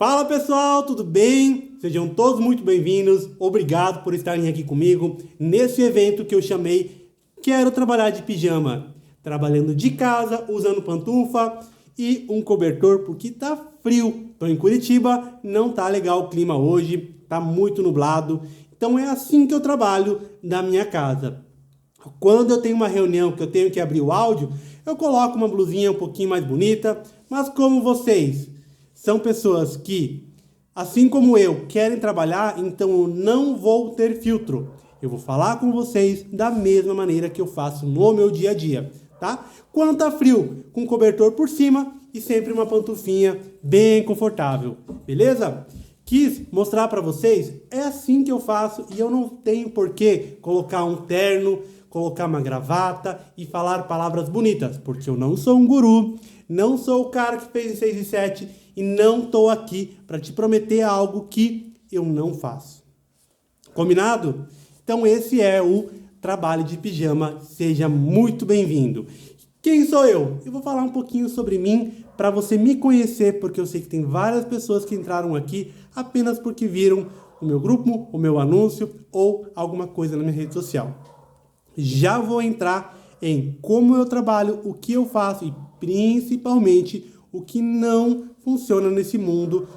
Fala pessoal, tudo bem? Sejam todos muito bem-vindos. Obrigado por estarem aqui comigo nesse evento que eu chamei Quero Trabalhar de Pijama. Trabalhando de casa, usando pantufa e um cobertor porque tá frio. Tô em Curitiba, não tá legal o clima hoje, tá muito nublado. Então é assim que eu trabalho na minha casa. Quando eu tenho uma reunião que eu tenho que abrir o áudio, eu coloco uma blusinha um pouquinho mais bonita, mas como vocês são pessoas que, assim como eu, querem trabalhar, então eu não vou ter filtro. Eu vou falar com vocês da mesma maneira que eu faço no meu dia a dia, tá? Quando tá frio, com cobertor por cima e sempre uma pantufinha bem confortável, beleza? Quis mostrar para vocês, é assim que eu faço e eu não tenho por que colocar um terno, colocar uma gravata e falar palavras bonitas, porque eu não sou um guru, não sou o cara que fez em 6 e 7 e não estou aqui para te prometer algo que eu não faço. Combinado? Então esse é o trabalho de pijama, seja muito bem-vindo. Quem sou eu? Eu vou falar um pouquinho sobre mim para você me conhecer, porque eu sei que tem várias pessoas que entraram aqui apenas porque viram o meu grupo, o meu anúncio ou alguma coisa na minha rede social. Já vou entrar em como eu trabalho, o que eu faço e principalmente o que não funciona nesse mundo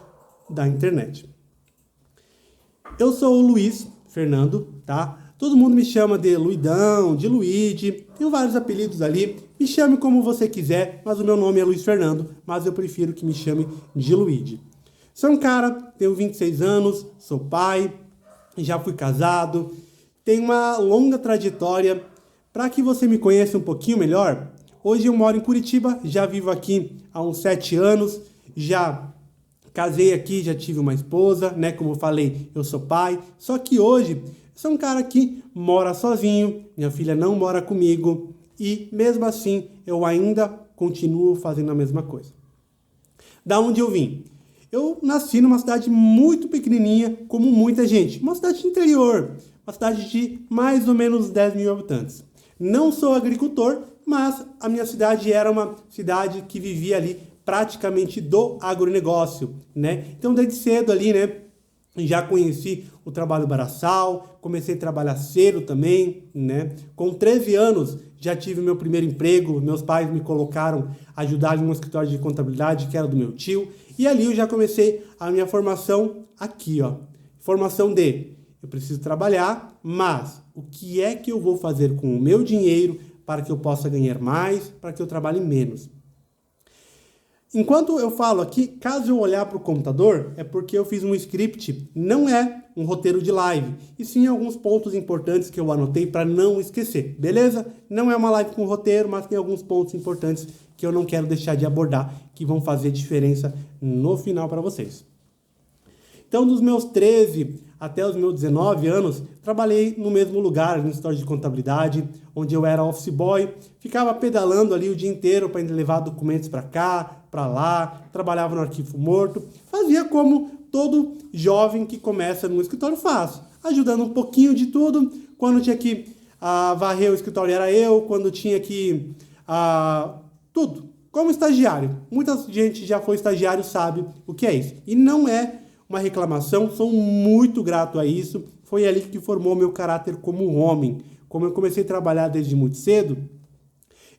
da internet. Eu sou o Luiz Fernando, tá? Todo mundo me chama de Luidão, de Luigi, tenho vários apelidos ali. Me chame como você quiser, mas o meu nome é Luiz Fernando, mas eu prefiro que me chame de Luigi. Sou um cara, tenho 26 anos, sou pai, já fui casado, tenho uma longa trajetória. Para que você me conheça um pouquinho melhor, hoje eu moro em Curitiba, já vivo aqui há uns 7 anos, já casei aqui, já tive uma esposa, né? Como eu falei, eu sou pai, só que hoje eu sou um cara que mora sozinho, minha filha não mora comigo e mesmo assim eu ainda continuo fazendo a mesma coisa. Da onde eu vim? Eu nasci numa cidade muito pequenininha, como muita gente, uma cidade interior, uma cidade de mais ou menos 10 mil habitantes. Não sou agricultor, mas a minha cidade era uma cidade que vivia ali praticamente do agronegócio, né? Então, desde cedo ali, né, já conheci o trabalho braçal, comecei a trabalhar cedo também, né? Com 13 anos já tive meu primeiro emprego, meus pais me colocaram a ajudar em um escritório de contabilidade que era do meu tio, e ali eu já comecei a minha formação aqui, ó. Formação de eu preciso trabalhar, mas o que é que eu vou fazer com o meu dinheiro para que eu possa ganhar mais, para que eu trabalhe menos? Enquanto eu falo aqui, caso eu olhar para o computador, é porque eu fiz um script, não é um roteiro de live, e sim alguns pontos importantes que eu anotei para não esquecer, beleza? Não é uma live com roteiro, mas tem alguns pontos importantes que eu não quero deixar de abordar, que vão fazer diferença no final para vocês. Então, dos meus 13 até os meus 19 anos, trabalhei no mesmo lugar, no escritório de contabilidade, onde eu era office boy, ficava pedalando ali o dia inteiro para levar documentos para cá, para lá, trabalhava no arquivo morto, fazia como todo jovem que começa no escritório faz, ajudando um pouquinho de tudo. Quando tinha que varrer o escritório era eu, quando tinha que tudo, como estagiário. Muita gente já foi estagiário, sabe o que é isso. E não é uma reclamação, sou muito grato a isso, foi ali que formou meu caráter como homem. Como eu comecei a trabalhar desde muito cedo,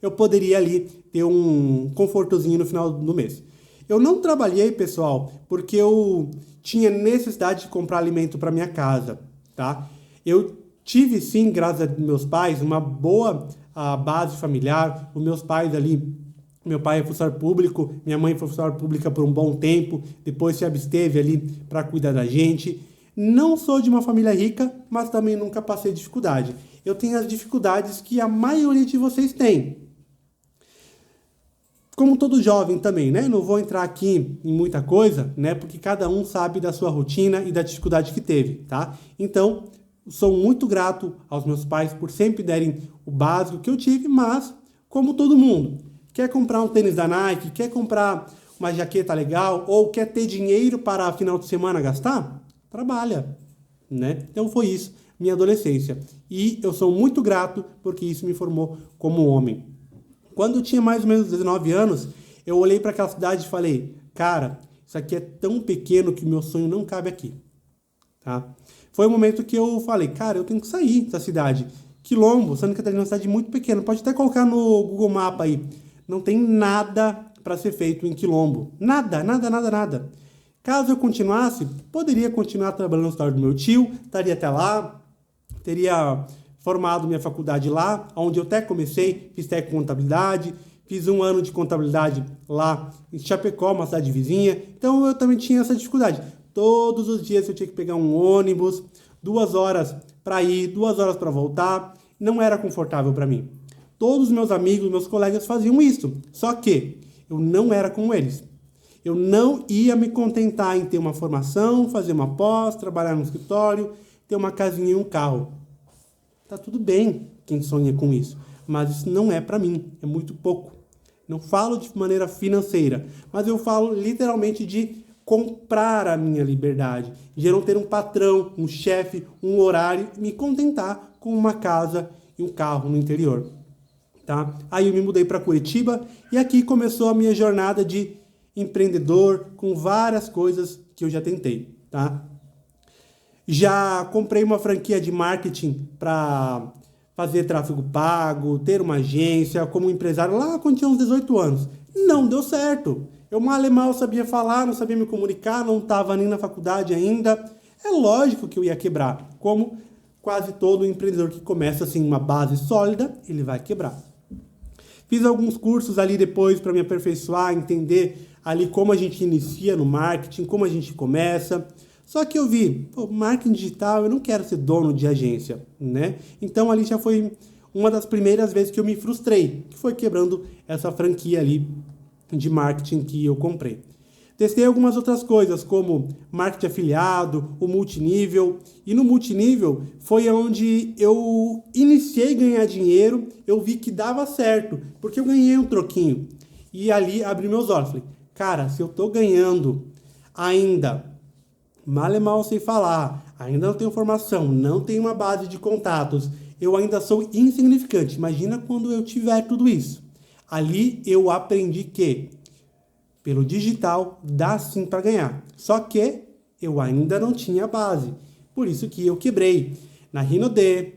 eu poderia ali ter um confortozinho no final do mês. Eu não trabalhei, pessoal, porque eu tinha necessidade de comprar alimento para minha casa, tá? Eu tive sim, graças a meus pais, uma boa base familiar, os meus pais ali. Meu pai é funcionário público, minha mãe foi funcionária pública por um bom tempo, depois se absteve ali para cuidar da gente. Não sou de uma família rica, mas também nunca passei dificuldade. Eu tenho as dificuldades que a maioria de vocês tem. Como todo jovem também, né? Não vou entrar aqui em muita coisa, né? Porque cada um sabe da sua rotina e da dificuldade que teve, tá? Então, sou muito grato aos meus pais por sempre derem o básico que eu tive, mas, como todo mundo, quer comprar um tênis da Nike, quer comprar uma jaqueta legal ou quer ter dinheiro para final de semana gastar? Trabalha, né? Então foi isso, minha adolescência. E eu sou muito grato porque isso me formou como homem. Quando eu tinha mais ou menos 19 anos, eu olhei para aquela cidade e falei, cara, isso aqui é tão pequeno que o meu sonho não cabe aqui. Tá? Foi o momento que eu falei, cara, eu tenho que sair dessa cidade. Quilombo, Santa Catarina é uma cidade muito pequena. Pode até colocar no Google Maps aí. Não tem nada para ser feito em Quilombo. Nada, nada, nada, nada. Caso eu continuasse, poderia continuar trabalhando no escritório do meu tio, estaria até lá, teria formado minha faculdade lá, onde eu até comecei, fiz técnico em contabilidade, fiz 1 ano de contabilidade lá em Chapecó, uma cidade vizinha. Então eu também tinha essa dificuldade. Todos os dias eu tinha que pegar um ônibus, 2 horas para ir, 2 horas para voltar. Não era confortável para mim. Todos os meus amigos, meus colegas faziam isso. Só que eu não era como eles. Eu não ia me contentar em ter uma formação, fazer uma pós, trabalhar no escritório, ter uma casinha e um carro. Tá tudo bem quem sonha com isso, mas isso não é para mim, é muito pouco. Não falo de maneira financeira, mas eu falo literalmente de comprar a minha liberdade, de não ter um patrão, um chefe, um horário, me contentar com uma casa e um carro no interior. Tá? Aí eu me mudei para Curitiba e aqui começou a minha jornada de empreendedor com várias coisas que eu já tentei. Tá? Já comprei uma franquia de marketing para fazer tráfego pago, ter uma agência como empresário lá quando tinha uns 18 anos. Não deu certo. Eu mal e mal sabia falar, não sabia me comunicar, não estava nem na faculdade ainda. É lógico que eu ia quebrar. Como quase todo empreendedor que começa assim uma base sólida, ele vai quebrar. Fiz alguns cursos ali depois para me aperfeiçoar, entender ali como a gente inicia no marketing, como a gente começa. Só que eu vi, marketing digital, eu não quero ser dono de agência, né? Então ali já foi uma das primeiras vezes que eu me frustrei, que foi quebrando essa franquia ali de marketing que eu comprei. Testei algumas outras coisas, como marketing afiliado, o multinível. E no multinível foi onde eu iniciei a ganhar dinheiro, eu vi que dava certo, porque eu ganhei um troquinho. E ali abri meus olhos, falei, cara, se eu tô ganhando ainda, mal e mal sei falar, ainda não tenho formação, não tenho uma base de contatos, eu ainda sou insignificante. Imagina quando eu tiver tudo isso. Ali eu aprendi que pelo digital dá sim para ganhar. Só que eu ainda não tinha base. Por isso que eu quebrei na Rinode,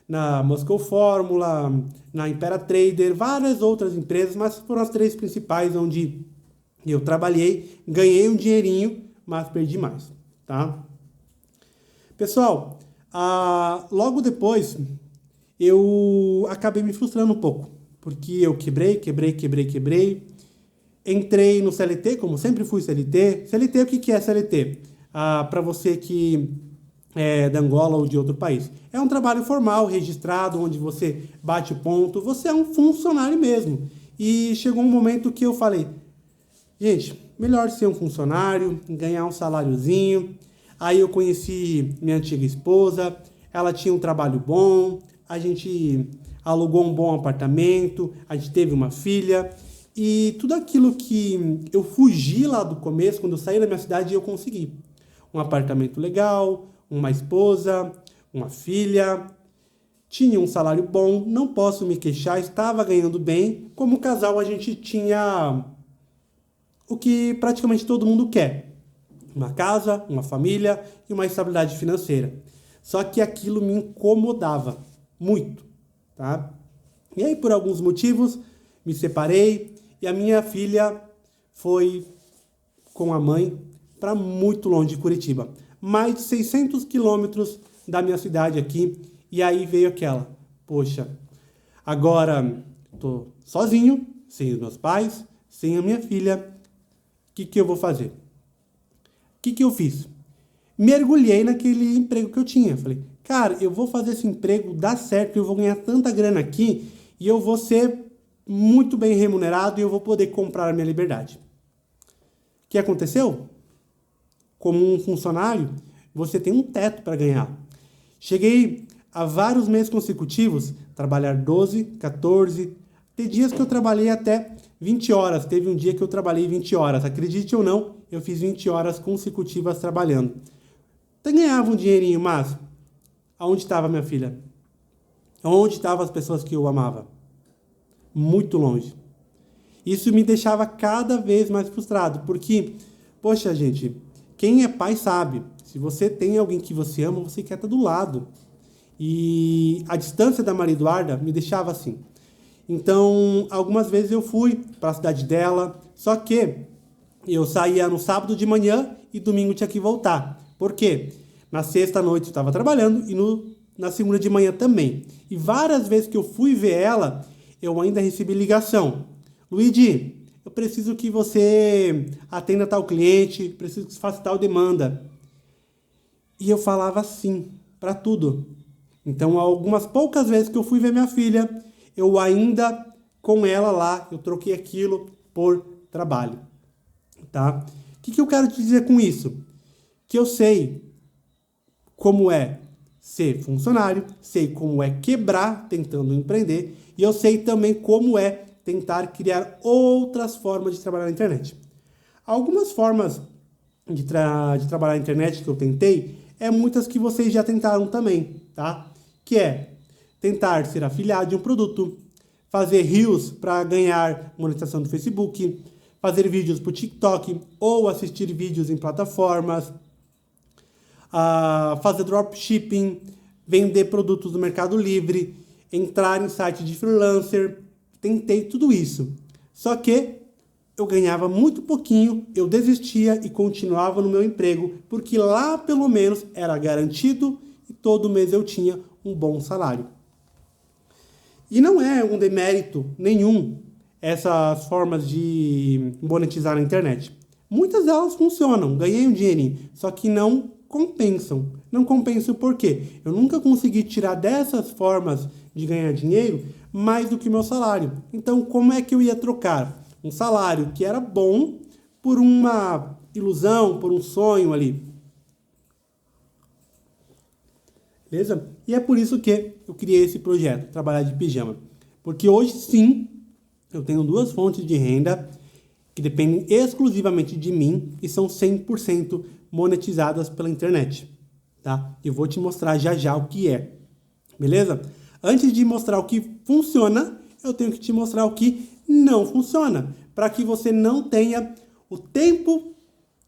na Moscow Fórmula, na Impera Trader, várias outras empresas, mas foram as 3 principais onde eu trabalhei, ganhei um dinheirinho, mas perdi mais. Tá? Pessoal, logo depois eu acabei me frustrando um pouco, porque eu quebrei. Entrei no CLT, como sempre fui CLT. CLT, o que é CLT? Para você que é da Angola ou de outro país. É um trabalho formal, registrado, onde você bate o ponto, você é um funcionário mesmo. E chegou um momento que eu falei, gente, melhor ser um funcionário, ganhar um saláriozinho. Aí eu conheci minha antiga esposa, ela tinha um trabalho bom, a gente alugou um bom apartamento, a gente teve uma filha. E tudo aquilo que eu fugi lá do começo, quando eu saí da minha cidade, eu consegui. Um apartamento legal, uma esposa, uma filha, tinha um salário bom, não posso me queixar, estava ganhando bem. Como casal, a gente tinha o que praticamente todo mundo quer. Uma casa, uma família e uma estabilidade financeira. Só que aquilo me incomodava muito, tá? E aí, por alguns motivos, me separei e a minha filha foi com a mãe para muito longe de Curitiba. Mais de 600 quilômetros da minha cidade aqui. E aí veio aquela, poxa, agora estou sozinho, sem os meus pais, sem a minha filha, o que eu vou fazer? O que eu fiz? Mergulhei naquele emprego que eu tinha. Falei, cara, eu vou fazer esse emprego dar certo, eu vou ganhar tanta grana aqui e eu vou ser muito bem remunerado e eu vou poder comprar a minha liberdade. O que aconteceu? Como um funcionário, você tem um teto para ganhar. Cheguei a vários meses consecutivos, trabalhar 12, 14, tem dias que eu trabalhei até 20 horas. Teve um dia que eu trabalhei 20 horas. Acredite ou não, eu fiz 20 horas consecutivas trabalhando. Até ganhava um dinheirinho, mas aonde estava minha filha? Onde estavam as pessoas que eu amava? Muito longe. Isso me deixava cada vez mais frustrado, porque Poxa, gente, quem é pai sabe. Se você tem alguém que você ama, você quer estar do lado. E a distância da Maria Eduarda me deixava assim. Então, algumas vezes eu fui para a cidade dela, só que eu saía no sábado de manhã e domingo tinha que voltar. Por quê? Na sexta à noite eu estava trabalhando e na segunda de manhã também. E várias vezes que eu fui ver ela, eu ainda recebi ligação. Luigi, eu preciso que você atenda tal cliente, preciso que você faça tal demanda. E eu falava sim para tudo. Então, algumas poucas vezes que eu fui ver minha filha, eu ainda com ela lá, eu troquei aquilo por trabalho, tá? O que eu quero te dizer com isso? Que eu sei como é ser funcionário, sei como é quebrar tentando empreender e eu sei também como é tentar criar outras formas de trabalhar na internet. Algumas formas de trabalhar na internet que eu tentei é muitas que vocês já tentaram também, tá? Que é tentar ser afiliado de um produto, fazer reels para ganhar monetização do Facebook, fazer vídeos para o TikTok ou assistir vídeos em plataformas, fazer dropshipping, vender produtos no Mercado Livre, entrar em site de freelancer. Tentei tudo isso. Só que eu ganhava muito pouquinho, eu desistia e continuava no meu emprego, porque lá pelo menos era garantido e todo mês eu tinha um bom salário. E não é um demérito nenhum essas formas de monetizar na internet. Muitas delas funcionam, ganhei um dinheirinho, só que não compensam. Não compensam por quê? Eu nunca consegui tirar dessas formas de ganhar dinheiro mais do que o meu salário. Então, como é que eu ia trocar um salário que era bom por uma ilusão, por um sonho ali? Beleza? E é por isso que eu criei esse projeto, Trabalhar de Pijama. Porque hoje, sim, eu tenho duas fontes de renda que dependem exclusivamente de mim e são 100% monetizadas pela internet, tá? Eu vou te mostrar já já o que é, beleza? Antes de mostrar o que funciona, eu tenho que te mostrar o que não funciona, para que você não tenha o tempo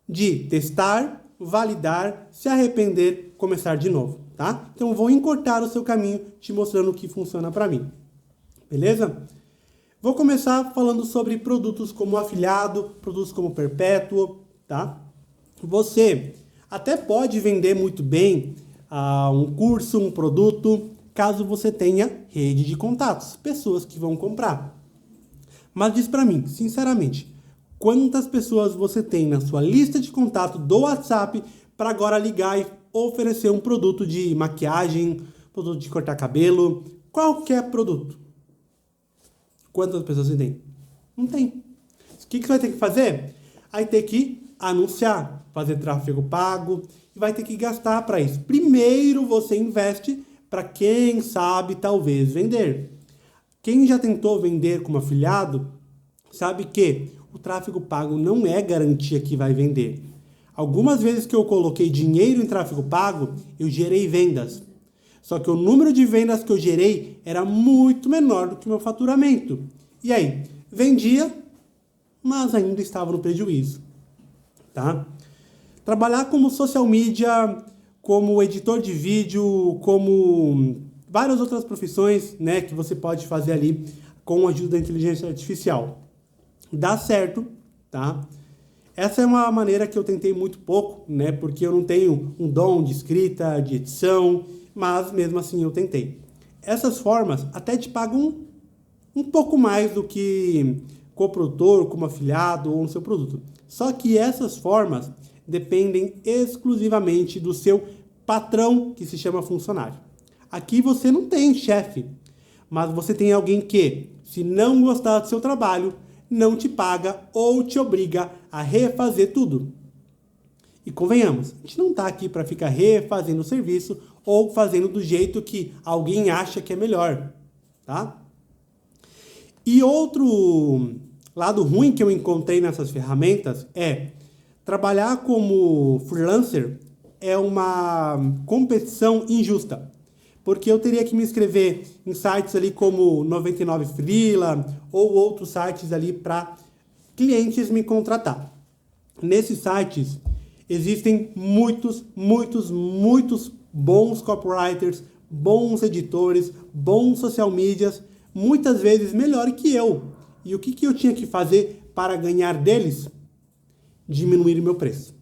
de testar, validar, se arrepender, começar de novo, tá? Então eu vou encurtar o seu caminho te mostrando o que funciona para mim, beleza? Vou começar falando sobre produtos como afiliado, produtos como perpétuo, tá? Você até pode vender muito bem um curso, um produto, caso você tenha rede de contatos, pessoas que vão comprar. Mas diz para mim, sinceramente, quantas pessoas você tem na sua lista de contato do WhatsApp para agora ligar e oferecer um produto de maquiagem, produto de cortar cabelo, qualquer produto? Quantas pessoas você tem? Não tem. O que você vai ter que fazer? Aí tem que anunciar, fazer tráfego pago e vai ter que gastar para isso. Primeiro você investe para quem sabe talvez vender. Quem já tentou vender como afiliado sabe que o tráfego pago não é garantia que vai vender. Algumas vezes que eu coloquei dinheiro em tráfego pago, eu gerei vendas. Só que o número de vendas que eu gerei era muito menor do que o meu faturamento. E aí, vendia, mas ainda estava no prejuízo, tá? Trabalhar como social media, como editor de vídeo, como várias outras profissões, né, que você pode fazer ali com a ajuda da inteligência artificial. Dá certo, tá? Essa é uma maneira que eu tentei muito pouco, né, porque eu não tenho um dom de escrita, de edição, mas mesmo assim eu tentei. Essas formas até te pagam um pouco mais do que coprodutor, como afiliado ou no seu produto. Só que essas formas dependem exclusivamente do seu patrão, que se chama funcionário. Aqui você não tem chefe, mas você tem alguém que, se não gostar do seu trabalho, não te paga ou te obriga a refazer tudo. E convenhamos, a gente não está aqui para ficar refazendo o serviço ou fazendo do jeito que alguém acha que é melhor, tá? E outro lado ruim que eu encontrei nessas ferramentas é trabalhar como freelancer é uma competição injusta. Porque eu teria que me inscrever em sites ali como 99 Freela ou outros sites ali para clientes me contratar. nesses sites existem muitos bons copywriters, bons editores, bons social medias, muitas vezes melhor que eu. E o que eu tinha que fazer para ganhar deles? Diminuir meu preço.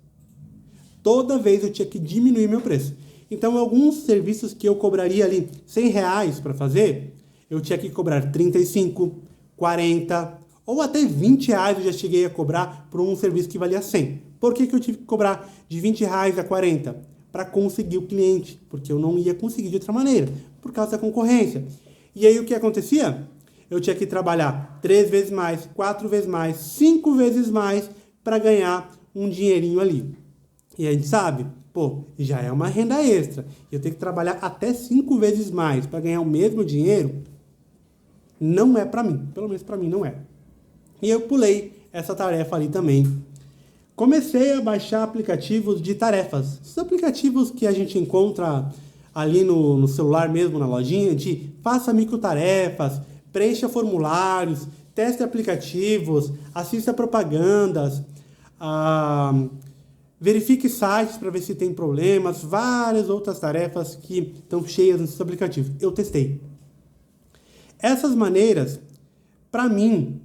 Toda vez eu tinha que diminuir meu preço. Então, alguns serviços que eu cobraria ali R$100 para fazer, eu tinha que cobrar 35, 40 ou até R$20 eu já cheguei a cobrar por um serviço que valia 100. Por que eu tive que cobrar de R$20 a 40? Para conseguir o cliente, porque eu não ia conseguir de outra maneira, por causa da concorrência. E aí o que acontecia? Eu tinha que trabalhar 3 vezes mais, 4 vezes mais, 5 vezes mais para ganhar um dinheirinho ali. E a gente sabe, já é uma renda extra. Eu tenho que trabalhar até 5 vezes mais para ganhar o mesmo dinheiro. Não é para mim, pelo menos para mim não é. E eu pulei essa tarefa ali também. Comecei a baixar aplicativos de tarefas. Esses aplicativos que a gente encontra ali no celular mesmo, na lojinha, de faça microtarefas, preencha formulários, teste aplicativos, assista propagandas, verifique sites para ver se tem problemas, várias outras tarefas que estão cheias nesses aplicativos. Eu testei. Essas maneiras, para mim,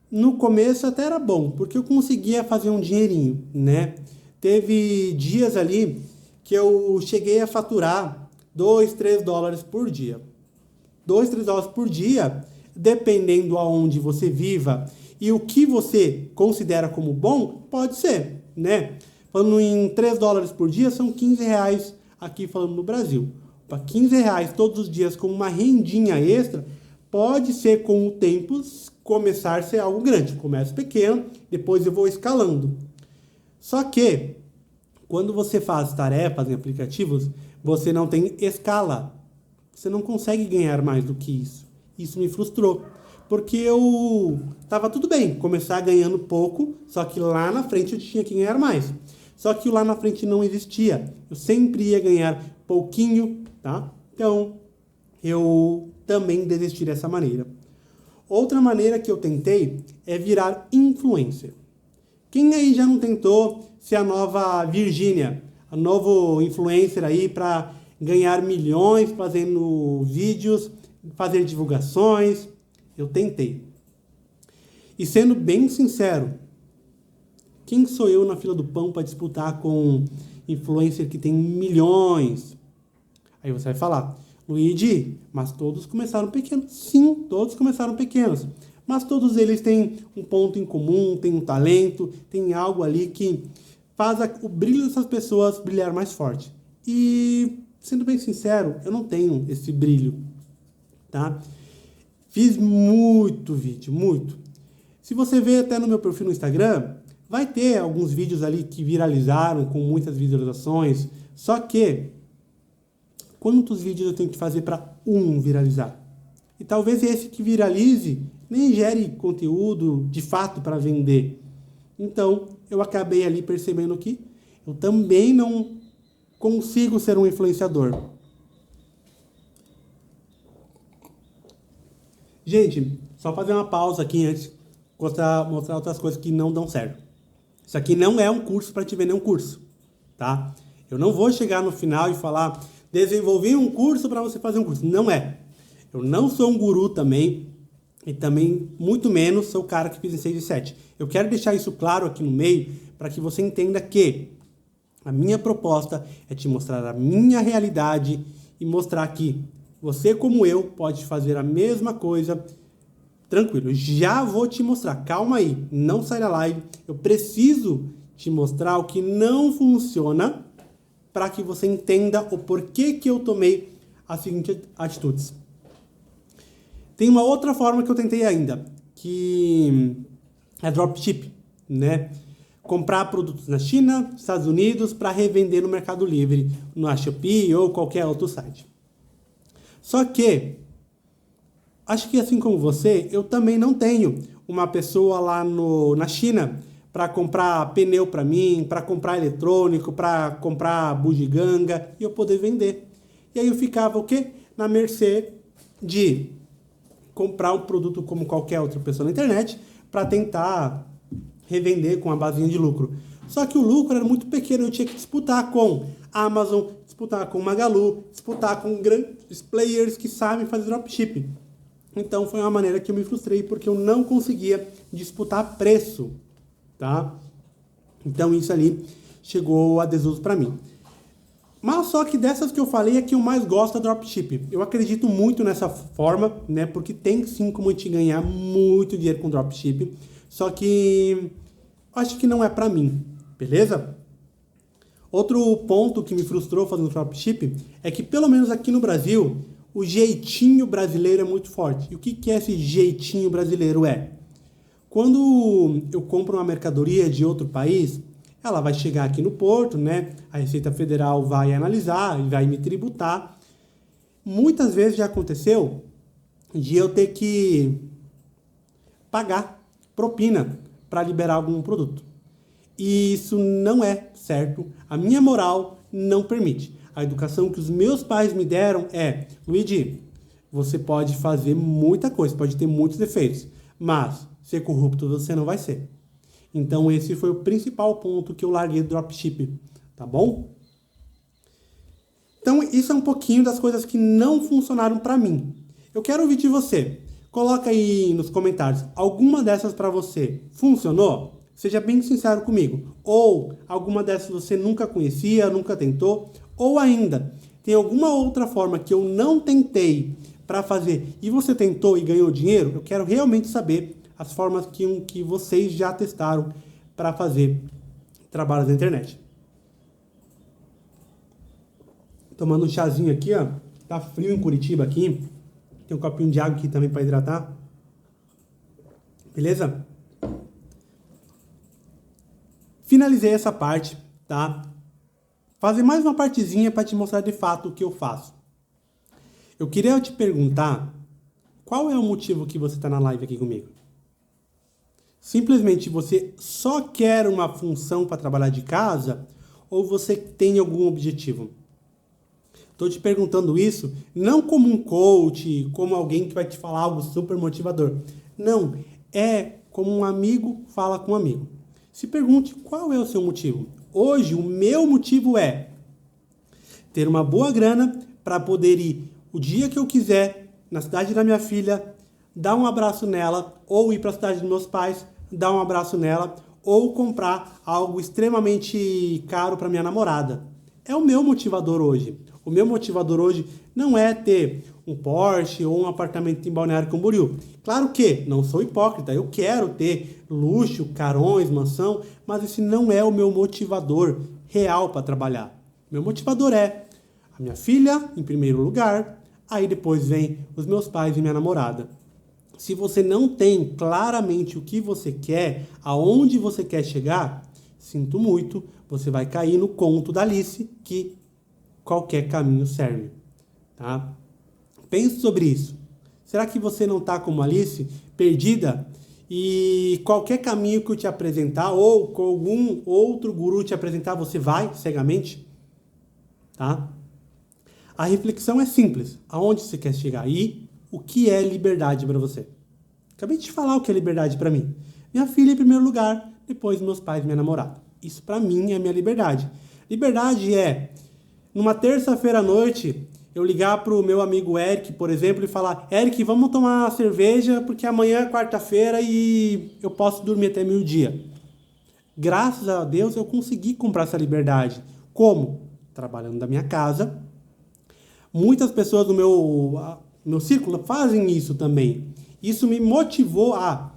no começo até era bom, porque eu conseguia fazer um dinheirinho, né? Teve dias ali que eu cheguei a faturar $2, $3 por dia. $2, $3 por dia, dependendo aonde você viva e o que você considera como bom, pode ser, né? Falando em $3 por dia, são R$15 aqui falando no Brasil. Para R$15 todos os dias com uma rendinha extra, pode ser com o tempo começar a ser algo grande. Começa pequeno, depois eu vou escalando. Só que, quando você faz tarefas em aplicativos, você não tem escala. Você não consegue ganhar mais do que isso. Isso me frustrou. Porque eu estava tudo bem, começar ganhando pouco, só que lá na frente eu tinha que ganhar mais. Só que lá na frente não existia. Eu sempre ia ganhar pouquinho, tá? Então, eu também desisti dessa maneira. Outra maneira que eu tentei é virar influencer. Quem aí já não tentou ser a nova Virgínia, a novo influencer aí para ganhar milhões fazendo vídeos, fazer divulgações? Eu tentei. E sendo bem sincero, quem sou eu na fila do pão para disputar com influencer que tem milhões? Aí você vai falar, Luigi, mas todos começaram pequenos. Sim, todos começaram pequenos. Mas todos eles têm um ponto em comum, têm um talento, tem algo ali que faz o brilho dessas pessoas brilhar mais forte. E, sendo bem sincero, eu não tenho esse brilho, tá? Fiz muito vídeo, muito. Se você ver até no meu perfil no Instagram, vai ter alguns vídeos ali que viralizaram com muitas visualizações. Só que, quantos vídeos eu tenho que fazer para um viralizar? E talvez esse que viralize nem gere conteúdo de fato para vender. Então, eu acabei ali percebendo que eu também não consigo ser um influenciador. Gente, só fazer uma pausa aqui antes, mostrar outras coisas que não dão certo. Isso aqui não é um curso para te vender um curso, tá? Eu não vou chegar no final e falar, desenvolvi um curso para você fazer um curso. Não é. Eu não sou um guru também, e também, muito menos, sou o cara que fiz em 6 e 7. Eu quero deixar isso claro aqui no meio, para que você entenda que a minha proposta é te mostrar a minha realidade e mostrar que você, como eu, pode fazer a mesma coisa tranquilo. Já vou te mostrar. Calma aí, não sai da live. Eu preciso te mostrar o que não funciona para que você entenda o porquê que eu tomei as seguintes atitudes. Tem uma outra forma que eu tentei ainda, que é dropship, né? Comprar produtos na China, Estados Unidos, para revender no Mercado Livre, no Shopee ou qualquer outro site. Só que, acho que assim como você, eu também não tenho uma pessoa lá na China para comprar pneu para mim, para comprar eletrônico, para comprar bugiganga e eu poder vender. E aí eu ficava o quê? Na mercê de comprar um produto como qualquer outra pessoa na internet para tentar revender com a basinha de lucro. Só que o lucro era muito pequeno, eu tinha que disputar com Amazon, disputar com Magalu, disputar com grandes players que sabem fazer dropshipping. Então foi uma maneira que eu me frustrei porque eu não conseguia disputar preço, tá? Então isso ali chegou a desuso para mim. Mas só que dessas que eu falei, a que eu mais gosto é dropshipping. Eu acredito muito nessa forma, né? Porque tem sim como a gente ganhar muito dinheiro com dropshipping. Só que acho que não é pra mim, beleza? Outro ponto que me frustrou fazendo dropshipping é que pelo menos aqui no Brasil, o jeitinho brasileiro é muito forte. E o que é esse jeitinho brasileiro? Quando eu compro uma mercadoria de outro país, ela vai chegar aqui no porto, né? A Receita Federal vai analisar e vai me tributar. Muitas vezes já aconteceu de eu ter que pagar propina para liberar algum produto. E isso não é certo. A minha moral não permite. A educação que os meus pais me deram é: Luigi, você pode fazer muita coisa, pode ter muitos defeitos, mas ser corrupto você não vai ser. Então esse foi o principal ponto que eu larguei do dropshipping, tá bom? Então isso é um pouquinho das coisas que não funcionaram para mim. Eu quero ouvir de você. Coloca aí nos comentários, alguma dessas para você funcionou? Seja bem sincero comigo. Ou alguma dessas você nunca conhecia, nunca tentou? Ou ainda, tem alguma outra forma que eu não tentei para fazer e você tentou e ganhou dinheiro? Eu quero realmente saber as formas que vocês já testaram para fazer trabalhos na internet. Tomando um chazinho aqui, ó. Tá frio em Curitiba aqui. Tem um copinho de água aqui também para hidratar. Beleza? Finalizei essa parte, tá? Fazer mais uma partezinha para te mostrar de fato o que eu faço. Eu queria te perguntar, qual é o motivo que você está na live aqui comigo? Simplesmente você só quer uma função para trabalhar de casa ou você tem algum objetivo? Estou te perguntando isso não como um coach, como alguém que vai te falar algo super motivador. Não, é como um amigo fala com um amigo. Se pergunte qual é o seu motivo. Hoje o meu motivo é ter uma boa grana para poder ir o dia que eu quiser na cidade da minha filha, dar um abraço nela, ou ir para a cidade dos meus pais, dar um abraço nela, ou comprar algo extremamente caro para minha namorada. É o meu motivador hoje. O meu motivador hoje não é ter um Porsche ou um apartamento em Balneário Camboriú. Claro que não sou hipócrita, eu quero ter luxo, carões, mansão, mas esse não é o meu motivador real para trabalhar. Meu motivador é a minha filha, em primeiro lugar, aí depois vem os meus pais e minha namorada. Se você não tem claramente o que você quer, aonde você quer chegar, sinto muito, você vai cair no conto da Alice que qualquer caminho serve, tá? Pense sobre isso. Será que você não está como Alice, perdida, e qualquer caminho que eu te apresentar ou com algum outro guru te apresentar, você vai cegamente? Tá? A reflexão é simples. Aonde você quer chegar? E o que é liberdade para você? Acabei de te falar o que é liberdade para mim. Minha filha em primeiro lugar, depois meus pais e minha namorada. Isso para mim é minha liberdade. Liberdade é, numa terça-feira à noite, eu ligar pro meu amigo Eric, por exemplo, e falar: Eric, vamos tomar uma cerveja porque amanhã é quarta-feira e eu posso dormir até meio-dia. Graças a Deus eu consegui comprar essa liberdade. Como? Trabalhando da minha casa. Muitas pessoas do meu círculo fazem isso também. Isso me motivou a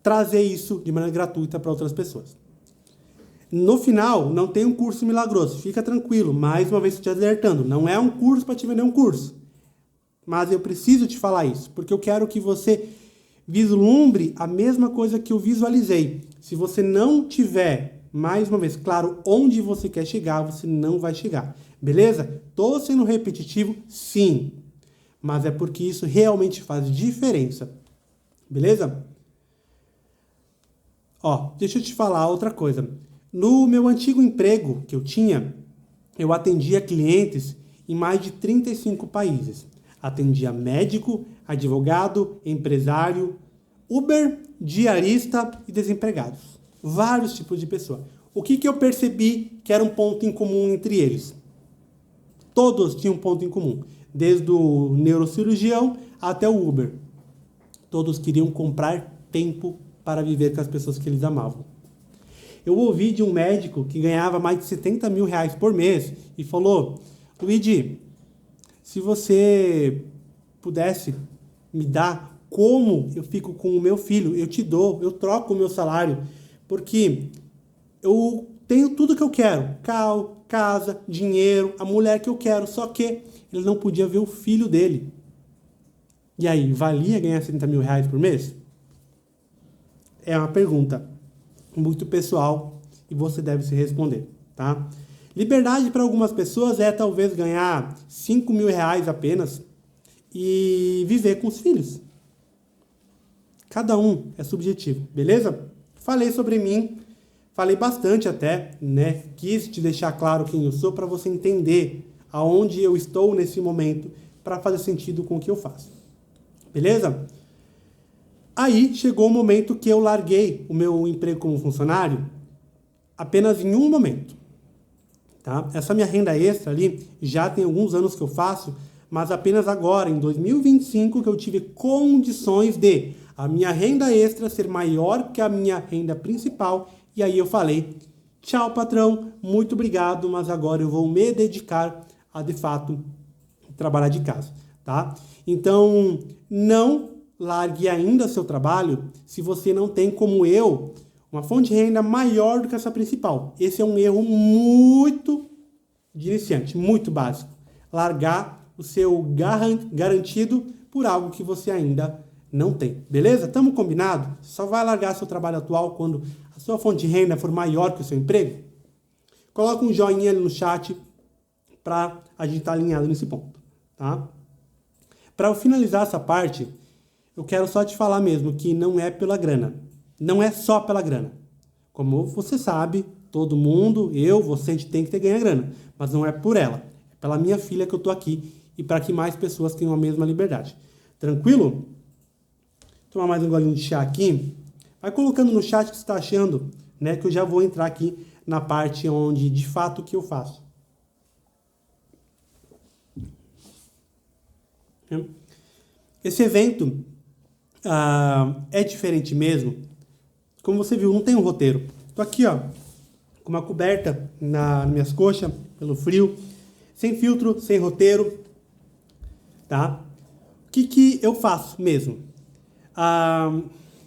trazer isso de maneira gratuita para outras pessoas. No final, não tem um curso milagroso. Fica tranquilo. Mais uma vez te alertando. Não é um curso para te vender um curso. Mas eu preciso te falar isso. Porque eu quero que você vislumbre a mesma coisa que eu visualizei. Se você não tiver, mais uma vez, claro, onde você quer chegar, você não vai chegar. Beleza? Tô sendo repetitivo? Sim. Mas é porque isso realmente faz diferença. Beleza? Ó, deixa eu te falar outra coisa. No meu antigo emprego que eu tinha, eu atendia clientes em mais de 35 países. Atendia médico, advogado, empresário, Uber, diarista e desempregados. Vários tipos de pessoa. O que eu percebi que era um ponto em comum entre eles? Todos tinham um ponto em comum. Desde o neurocirurgião até o Uber. Todos queriam comprar tempo para viver com as pessoas que eles amavam. Eu ouvi de um médico que ganhava mais de 70 mil reais por mês e falou: Luigi, se você pudesse me dar como eu fico com o meu filho, eu te dou, eu troco o meu salário, porque eu tenho tudo que eu quero, carro, casa, dinheiro, a mulher que eu quero, só que ele não podia ver o filho dele. E aí, valia ganhar 70 mil reais por mês? É uma pergunta muito pessoal e você deve se responder, tá? Liberdade para algumas pessoas é talvez ganhar 5 mil reais apenas e viver com os filhos. Cada um é subjetivo, beleza? Falei sobre mim, falei bastante até, né? Quis te deixar claro quem eu sou para você entender aonde eu estou nesse momento para fazer sentido com o que eu faço. Beleza? Aí chegou o momento que eu larguei o meu emprego como funcionário apenas em um momento. Tá? Essa minha renda extra ali já tem alguns anos que eu faço, mas apenas agora, em 2025, que eu tive condições de a minha renda extra ser maior que a minha renda principal. E aí eu falei: tchau, patrão, muito obrigado, mas agora eu vou me dedicar a, de fato, trabalhar de casa. Tá? Então, não largue ainda seu trabalho se você não tem, como eu, uma fonte de renda maior do que essa principal. Esse é um erro muito de iniciante, muito básico. Largar o seu garantido por algo que você ainda não tem. Beleza? Estamos combinados? Só vai largar seu trabalho atual quando a sua fonte de renda for maior que o seu emprego? Coloca um joinha ali no chat para a gente estar alinhado nesse ponto. Tá? Para eu finalizar essa parte, eu quero só te falar mesmo que não é pela grana. Não é só pela grana. Como você sabe, todo mundo, eu, você, a gente tem que ganhar grana. Mas não é por ela. É pela minha filha que eu tô aqui e para que mais pessoas tenham a mesma liberdade. Tranquilo? Vou tomar mais um golinho de chá aqui. Vai colocando no chat o que você está achando, né? Que eu já vou entrar aqui na parte onde, de fato, o que eu faço. Esse evento é diferente mesmo. Como você viu, não tem um roteiro. Tô aqui, ó, com uma coberta nas minhas coxas, pelo frio, sem filtro, sem roteiro, tá? O que eu faço mesmo?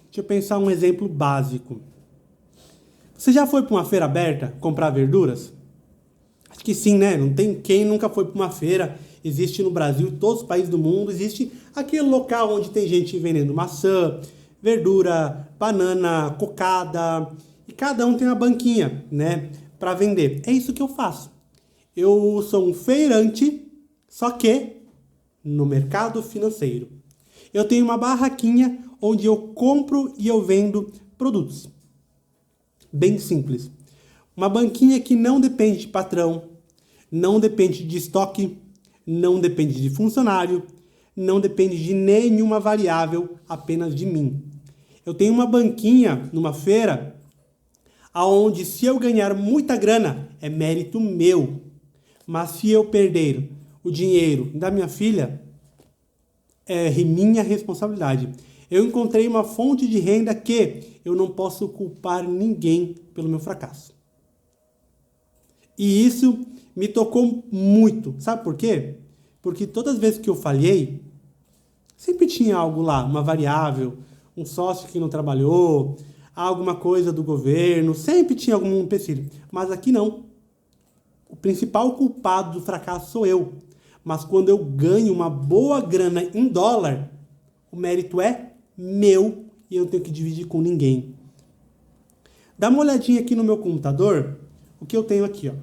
Deixa eu pensar um exemplo básico. Você já foi para uma feira aberta comprar verduras? Acho que sim, né? Não tem quem nunca foi para uma feira. Existe no Brasil, em todos os países do mundo, existe aquele local onde tem gente vendendo maçã, verdura, banana, cocada, e cada um tem uma banquinha, né, para vender. É isso que eu faço. Eu sou um feirante, só que no mercado financeiro. Eu tenho uma barraquinha onde eu compro e eu vendo produtos. Bem simples. Uma banquinha que não depende de patrão, não depende de estoque, não depende de funcionário, não depende de nenhuma variável, apenas de mim. Eu tenho uma banquinha numa feira, aonde se eu ganhar muita grana, é mérito meu. Mas se eu perder o dinheiro da minha filha, é minha responsabilidade. Eu encontrei uma fonte de renda que eu não posso culpar ninguém pelo meu fracasso. E isso me tocou muito. Sabe por quê? Porque todas as vezes que eu falhei, sempre tinha algo lá, uma variável, um sócio que não trabalhou, alguma coisa do governo, sempre tinha algum empecilho. Mas aqui não. O principal culpado do fracasso sou eu. Mas quando eu ganho uma boa grana em dólar, o mérito é meu e eu não tenho que dividir com ninguém. Dá uma olhadinha aqui no meu computador, o que eu tenho aqui, ó.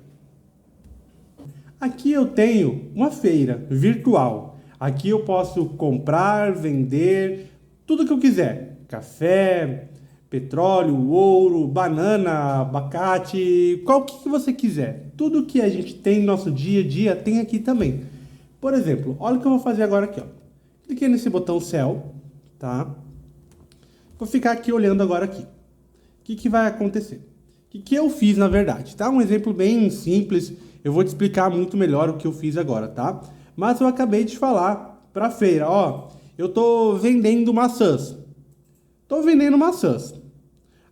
Aqui eu tenho uma feira virtual. Aqui eu posso comprar, vender, tudo que eu quiser. Café, petróleo, ouro, banana, abacate, qual que você quiser. Tudo que a gente tem no nosso dia a dia tem aqui também. Por exemplo, olha o que eu vou fazer agora aqui, ó. Cliquei nesse botão Cell, tá? Vou ficar aqui olhando agora aqui. O que vai acontecer? O que eu fiz na verdade, tá? Um exemplo bem simples, eu vou te explicar muito melhor o que eu fiz agora, tá? Mas eu acabei de falar pra feira, ó, eu tô vendendo maçãs.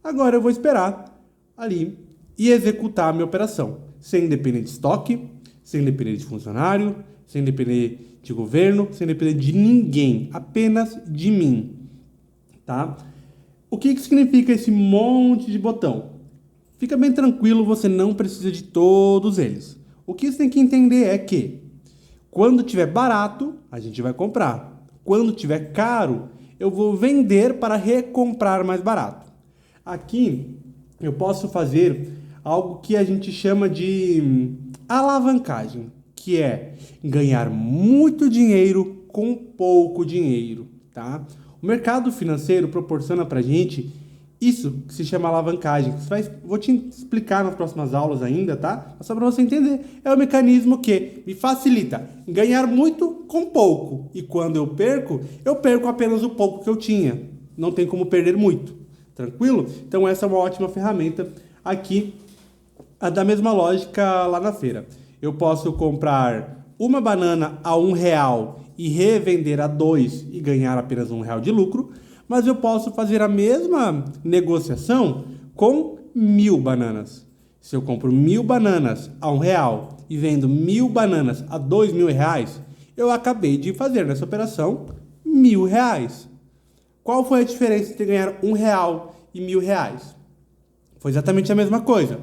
Agora eu vou esperar ali e executar a minha operação, sem depender de estoque, sem depender de funcionário, sem depender de governo, sem depender de ninguém, apenas de mim, tá? O que significa esse monte de botão? Fica bem tranquilo, você não precisa de todos eles. O que você tem que entender é que quando tiver barato, a gente vai comprar. Quando tiver caro, eu vou vender para recomprar mais barato. Aqui eu posso fazer algo que a gente chama de alavancagem, que é ganhar muito dinheiro com pouco dinheiro, tá? O mercado financeiro proporciona pra gente isso que se chama alavancagem. Vou te explicar nas próximas aulas ainda, tá? Só para você entender. É o mecanismo que me facilita ganhar muito com pouco. E quando eu perco apenas o pouco que eu tinha. Não tem como perder muito. Tranquilo? Então essa é uma ótima ferramenta aqui. Da mesma lógica lá na feira. Eu posso comprar uma banana a R$1 e revender a 2 e ganhar apenas R$1 de lucro. Mas eu posso fazer a mesma negociação com 1.000 bananas. Se eu compro 1.000 bananas a R$1 e vendo 1.000 bananas a R$2.000, eu acabei de fazer nessa operação R$1.000. Qual foi a diferença entre ganhar R$1 e R$1.000? Foi exatamente a mesma coisa.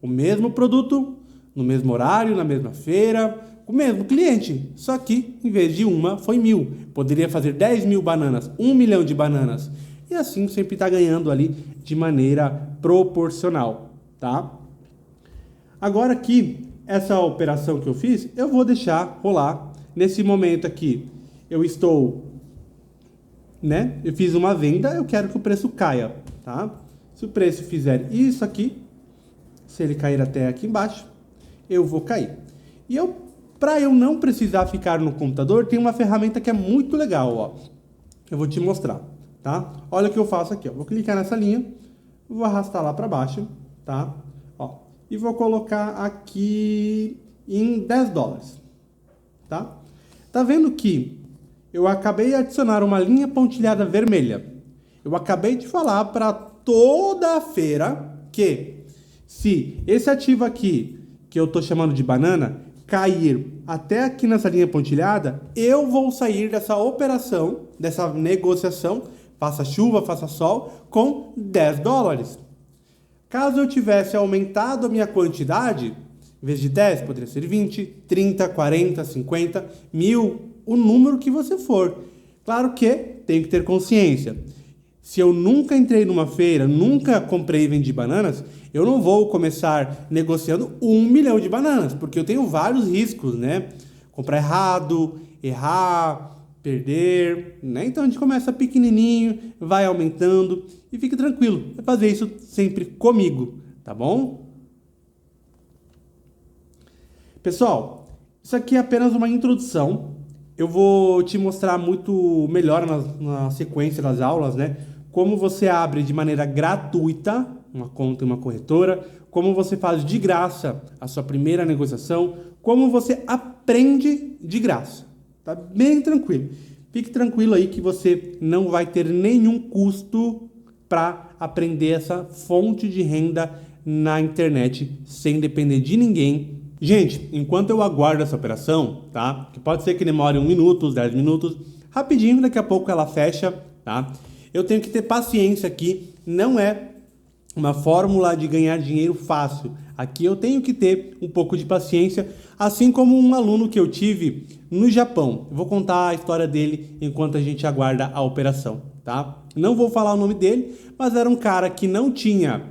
O mesmo produto, no mesmo horário, na mesma feira, o mesmo cliente, só que em vez de uma foi 1.000. Poderia fazer 10.000 bananas, 1 milhão de bananas. E assim sempre está ganhando ali de maneira proporcional, tá? Agora aqui, essa operação que eu fiz, eu vou deixar rolar. Nesse momento aqui, eu fiz uma venda, eu quero que o preço caia, tá? Se o preço fizer isso aqui, se ele cair até aqui embaixo, eu vou cair. E para eu não precisar ficar no computador, tem uma ferramenta que é muito legal, ó. Eu vou te mostrar, tá? Olha o que eu faço aqui, ó. Vou clicar nessa linha, vou arrastar lá para baixo, tá? Ó, e vou colocar aqui em $10, tá? Tá vendo que eu acabei de adicionar uma linha pontilhada vermelha. Eu acabei de falar para toda a feira que se esse ativo aqui, que eu tô chamando de banana, cair até aqui nessa linha pontilhada, eu vou sair dessa operação, dessa negociação, faça chuva, faça sol, com $10. Caso eu tivesse aumentado a minha quantidade, em vez de 10, poderia ser 20, 30, 40, 50, 1.000, o número que você for. Claro que tem que ter consciência. Se eu nunca entrei numa feira, nunca comprei e vendi bananas, eu não vou começar negociando 1 milhão de bananas, porque eu tenho vários riscos, né? Comprar errado, errar, perder, né? Então a gente começa pequenininho, vai aumentando e fique tranquilo. É fazer isso sempre comigo, tá bom? Pessoal, isso aqui é apenas uma introdução. Eu vou te mostrar muito melhor na sequência das aulas, né? Como você abre de maneira gratuita uma conta em uma corretora, como você faz de graça a sua primeira negociação, como você aprende de graça. Tá bem tranquilo. Fique tranquilo aí que você não vai ter nenhum custo para aprender essa fonte de renda na internet sem depender de ninguém. Gente, enquanto eu aguardo essa operação, tá? Que pode ser que demore 1 minuto, 10 minutos, rapidinho, daqui a pouco ela fecha, tá? Eu tenho que ter paciência aqui, não é uma fórmula de ganhar dinheiro fácil. Aqui eu tenho que ter um pouco de paciência, assim como um aluno que eu tive no Japão. Eu vou contar a história dele enquanto a gente aguarda a operação, tá? Não vou falar o nome dele, mas era um cara que não tinha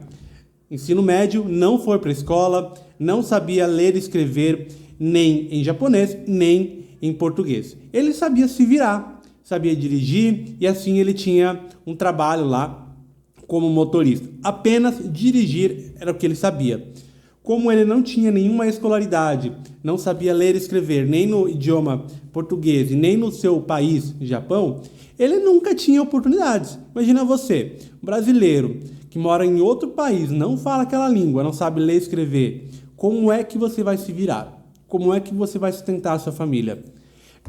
ensino médio, não foi para a escola, não sabia ler e escrever nem em japonês, nem em português. Ele sabia se virar, sabia dirigir e assim ele tinha um trabalho lá como motorista. Apenas dirigir era o que ele sabia. Como ele não tinha nenhuma escolaridade, não sabia ler e escrever, nem no idioma português e nem no seu país, Japão, ele nunca tinha oportunidades. Imagina você, um brasileiro que mora em outro país, não fala aquela língua, não sabe ler e escrever. Como é que você vai se virar? Como é que você vai sustentar a sua família?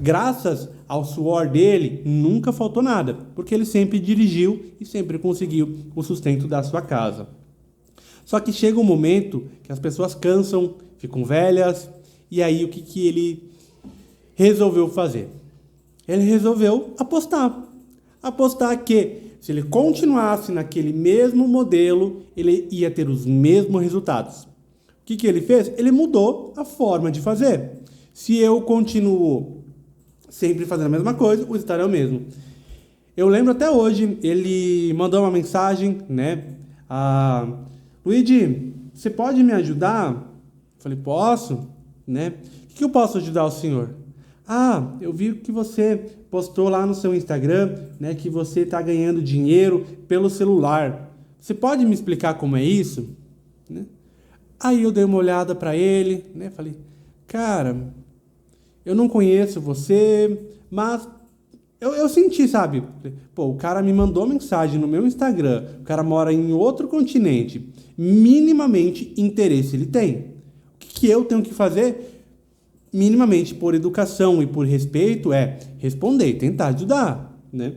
Graças ao suor dele, nunca faltou nada, porque ele sempre dirigiu e sempre conseguiu o sustento da sua casa. Só que chega um momento que as pessoas cansam, ficam velhas, e aí o que ele resolveu fazer? Ele resolveu apostar. Apostar que se ele continuasse naquele mesmo modelo, ele ia ter os mesmos resultados. O que ele fez? Ele mudou a forma de fazer. Se eu continuo sempre fazendo a mesma coisa, o resultado é o mesmo. Eu lembro até hoje, ele mandou uma mensagem, né? Luigi, você pode me ajudar? Eu falei, posso, né? O que eu posso ajudar o senhor? Eu vi que você postou lá no seu Instagram, né, que você está ganhando dinheiro pelo celular. Você pode me explicar como é isso? Né? Aí eu dei uma olhada para ele, né? Falei, cara, eu não conheço você, mas eu senti, sabe? Pô, o cara me mandou mensagem no meu Instagram, o cara mora em outro continente, minimamente interesse ele tem. O que eu tenho que fazer? Minimamente por educação e por respeito é responder, tentar ajudar, né?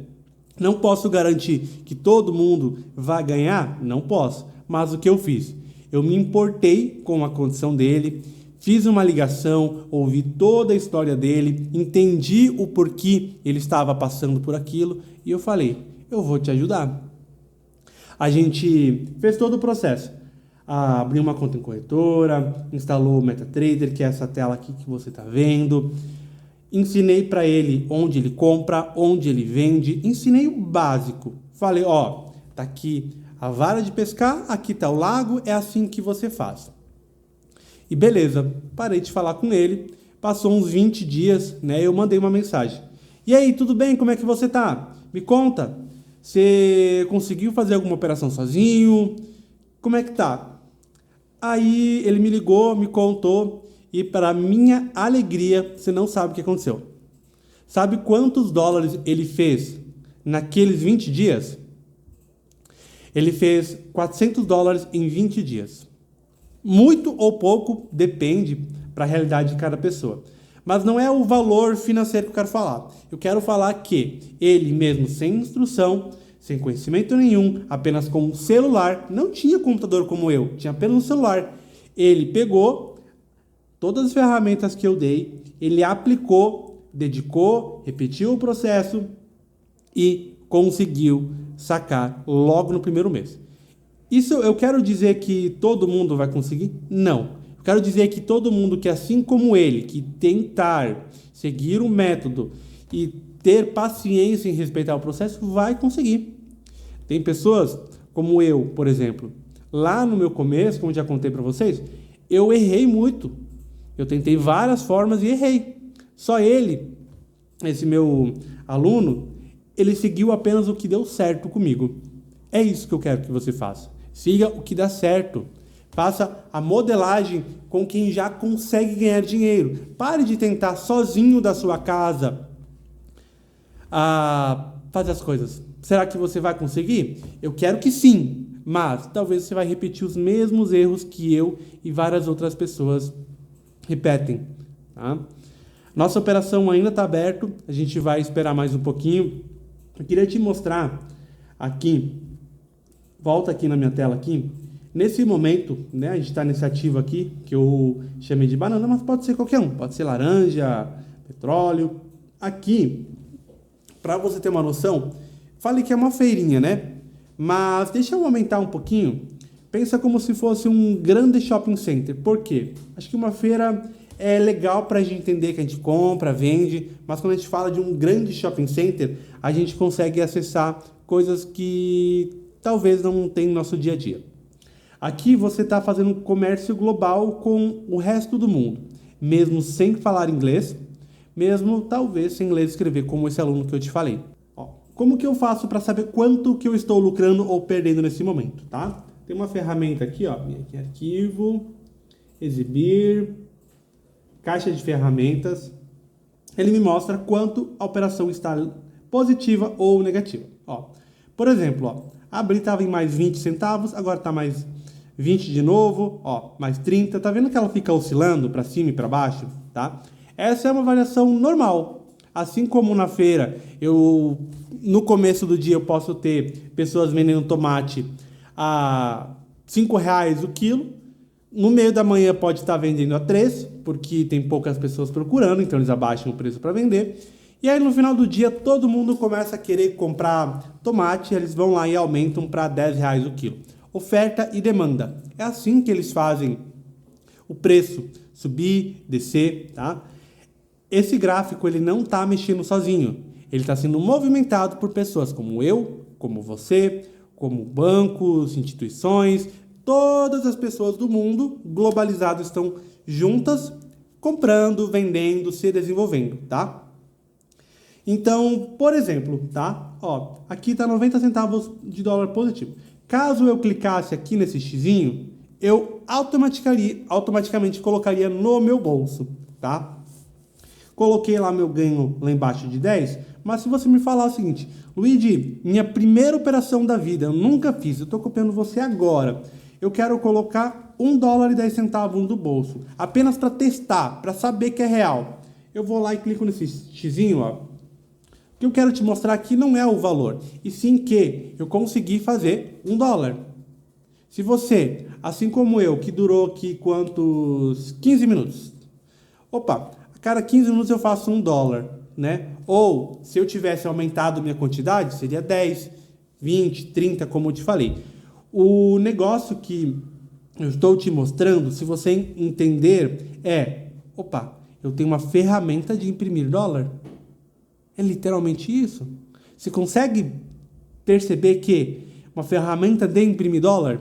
Não posso garantir que todo mundo vai ganhar? Não posso. Mas o que eu fiz? Eu me importei com a condição dele, fiz uma ligação, ouvi toda a história dele, entendi o porquê ele estava passando por aquilo e eu falei, eu vou te ajudar. A gente fez todo o processo. Abriu uma conta em corretora, instalou o MetaTrader, que é essa tela aqui que você está vendo. Ensinei para ele onde ele compra, onde ele vende. Ensinei o básico. Falei, tá aqui a vara de pescar, aqui tá o lago, é assim que você faz. E beleza, parei de falar com ele. Passou uns 20 dias, né? Eu mandei uma mensagem. E aí, tudo bem? Como é que você tá? Me conta. Você conseguiu fazer alguma operação sozinho? Como é que tá? Aí ele me ligou, me contou e para minha alegria, você não sabe o que aconteceu. Sabe quantos dólares ele fez naqueles 20 dias? Ele fez $400 em 20 dias. Muito ou pouco depende para a realidade de cada pessoa. Mas não é o valor financeiro que eu quero falar. Eu quero falar que ele mesmo sem instrução, sem conhecimento nenhum, apenas com um celular, não tinha computador como eu, tinha apenas um celular. Ele pegou todas as ferramentas que eu dei, ele aplicou, dedicou, repetiu o processo e conseguiu sacar logo no primeiro mês. Isso eu quero dizer que todo mundo vai conseguir? Não. Eu quero dizer que todo mundo que, assim como ele, que tentar seguir o método e ter paciência em respeitar o processo, vai conseguir. Tem pessoas como eu, por exemplo, lá no meu começo, como já contei para vocês, eu errei muito. Eu tentei várias formas e errei. Só ele, esse meu aluno, ele seguiu apenas o que deu certo comigo. É isso que eu quero que você faça. Siga o que dá certo. Faça a modelagem com quem já consegue ganhar dinheiro. Pare de tentar sozinho da sua casa fazer as coisas. Será que você vai conseguir? Eu quero que sim, mas talvez você vai repetir os mesmos erros que eu e várias outras pessoas repetem. Tá? Nossa operação ainda está aberta, a gente vai esperar mais um pouquinho. Eu queria te mostrar aqui, volta aqui na minha tela aqui. Nesse momento, né, a gente está nesse ativo aqui, que eu chamei de banana, mas pode ser qualquer um. Pode ser laranja, petróleo. Aqui, para você ter uma noção, falei que é uma feirinha, né? Mas deixa eu aumentar um pouquinho. Pensa como se fosse um grande shopping center. Por quê? Acho que uma feira é legal para a gente entender que a gente compra, vende, mas quando a gente fala de um grande shopping center, a gente consegue acessar coisas que talvez não tem no nosso dia a dia. Aqui você está fazendo um comércio global com o resto do mundo, mesmo sem falar inglês, mesmo talvez sem ler e escrever, como esse aluno que eu te falei. Como que eu faço para saber quanto que eu estou lucrando ou perdendo nesse momento, tá? Tem uma ferramenta aqui, vem aqui, arquivo, exibir, caixa de ferramentas. Ele me mostra quanto a operação está positiva ou negativa. Ó, por exemplo, ó, abri estava em mais 20 centavos, agora está mais 20 de novo, ó, mais 30. Tá vendo que ela fica oscilando para cima e para baixo, tá? Essa é uma variação normal. Assim como na feira, no começo do dia eu posso ter pessoas vendendo tomate a R$ 5 o quilo. No meio da manhã pode estar vendendo a 3, porque tem poucas pessoas procurando, então eles abaixam o preço para vender. E aí no final do dia todo mundo começa a querer comprar tomate, eles vão lá e aumentam para R$ 10 o quilo. Oferta e demanda. É assim que eles fazem o preço subir, descer, tá? Esse gráfico ele não está mexendo sozinho. Ele está sendo movimentado por pessoas como eu, como você, como bancos, instituições. Todas as pessoas do mundo globalizado estão juntas, comprando, vendendo, se desenvolvendo, tá? Então, por exemplo, tá? Ó, aqui está 90 centavos de dólar positivo. Caso eu clicasse aqui nesse xizinho, eu automaticamente colocaria no meu bolso, tá? Coloquei lá meu ganho lá embaixo de 10, mas se você me falar o seguinte, Luigi, minha primeira operação da vida, eu nunca fiz, eu estou copiando você agora. Eu quero colocar $1,10 no bolso, apenas para testar, para saber que é real. Eu vou lá e clico nesse xizinho, ó. O que eu quero te mostrar aqui não é o valor, e sim que eu consegui fazer $1. Se você, assim como eu, que durou aqui quantos? 15 minutos. Opa, a cada 15 minutos eu faço $1, né? Ou, se eu tivesse aumentado minha quantidade, seria 10, 20, 30, como eu te falei. O negócio que eu estou te mostrando, se você entender, opa, eu tenho uma ferramenta de imprimir dólar. É literalmente isso. Você consegue perceber que uma ferramenta de imprimir dólar,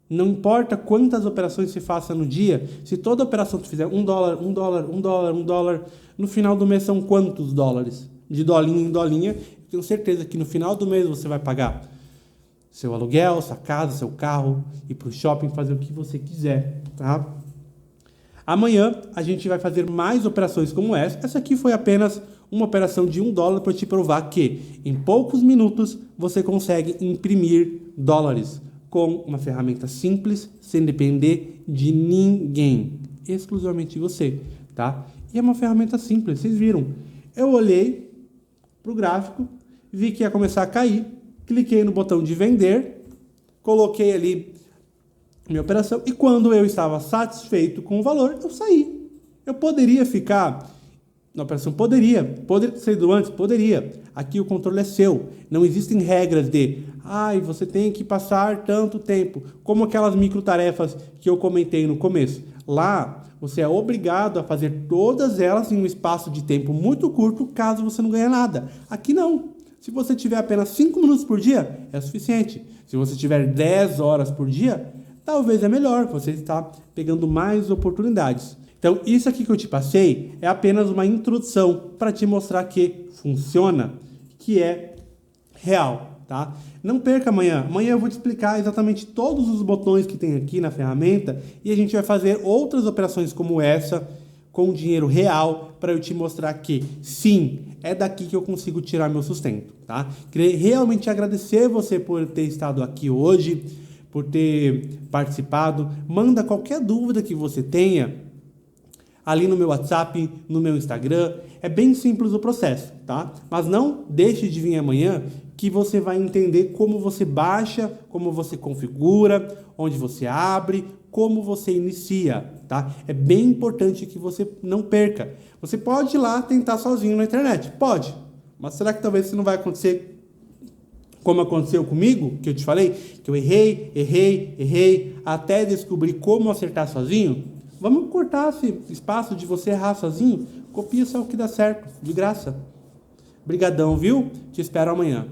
não importa quantas operações se faça no dia, se toda operação tu fizer $1, $1, no final do mês são quantos dólares? De dolinha em dolinha, eu tenho certeza que no final do mês você vai pagar seu aluguel, sua casa, seu carro, ir para o shopping, fazer o que você quiser, tá? Amanhã a gente vai fazer mais operações como essa. Essa aqui foi apenas uma operação de $1 para te provar que em poucos minutos você consegue imprimir dólares com uma ferramenta simples, sem depender de ninguém, exclusivamente de você, tá? E é uma ferramenta simples, vocês viram. Eu olhei para o gráfico, vi que ia começar a cair, cliquei no botão de vender, coloquei ali minha operação e quando eu estava satisfeito com o valor, eu saí. Eu poderia ficar na operação? Poderia ter saído antes? Poderia. Aqui o controle é seu. Não existem regras de você tem que passar tanto tempo, como aquelas microtarefas que eu comentei no começo. Lá, você é obrigado a fazer todas elas em um espaço de tempo muito curto, caso você não ganhe nada. Aqui não. Se você tiver apenas 5 minutos por dia, é suficiente. Se você tiver 10 horas por dia, talvez é melhor, você está pegando mais oportunidades. Então, isso aqui que eu te passei é apenas uma introdução para te mostrar que funciona, que é real, tá? Não perca amanhã. Amanhã eu vou te explicar exatamente todos os botões que tem aqui na ferramenta e a gente vai fazer outras operações como essa com dinheiro real para eu te mostrar que sim, é daqui que eu consigo tirar meu sustento, tá? Queria realmente agradecer você por ter estado aqui hoje, por ter participado. Manda qualquer dúvida que você tenha ali no meu WhatsApp, no meu Instagram. É bem simples o processo, tá? Mas não deixe de vir amanhã que você vai entender como você baixa, como você configura, onde você abre, como você inicia, tá? É bem importante que você não perca. Você pode ir lá tentar sozinho na internet, pode. Mas será que talvez isso não vai acontecer como aconteceu comigo, que eu te falei? Que eu errei, até descobrir como acertar sozinho? Vamos cortar esse espaço de você errar sozinho? Copia só o que dá certo, de graça. Brigadão, viu? Te espero amanhã.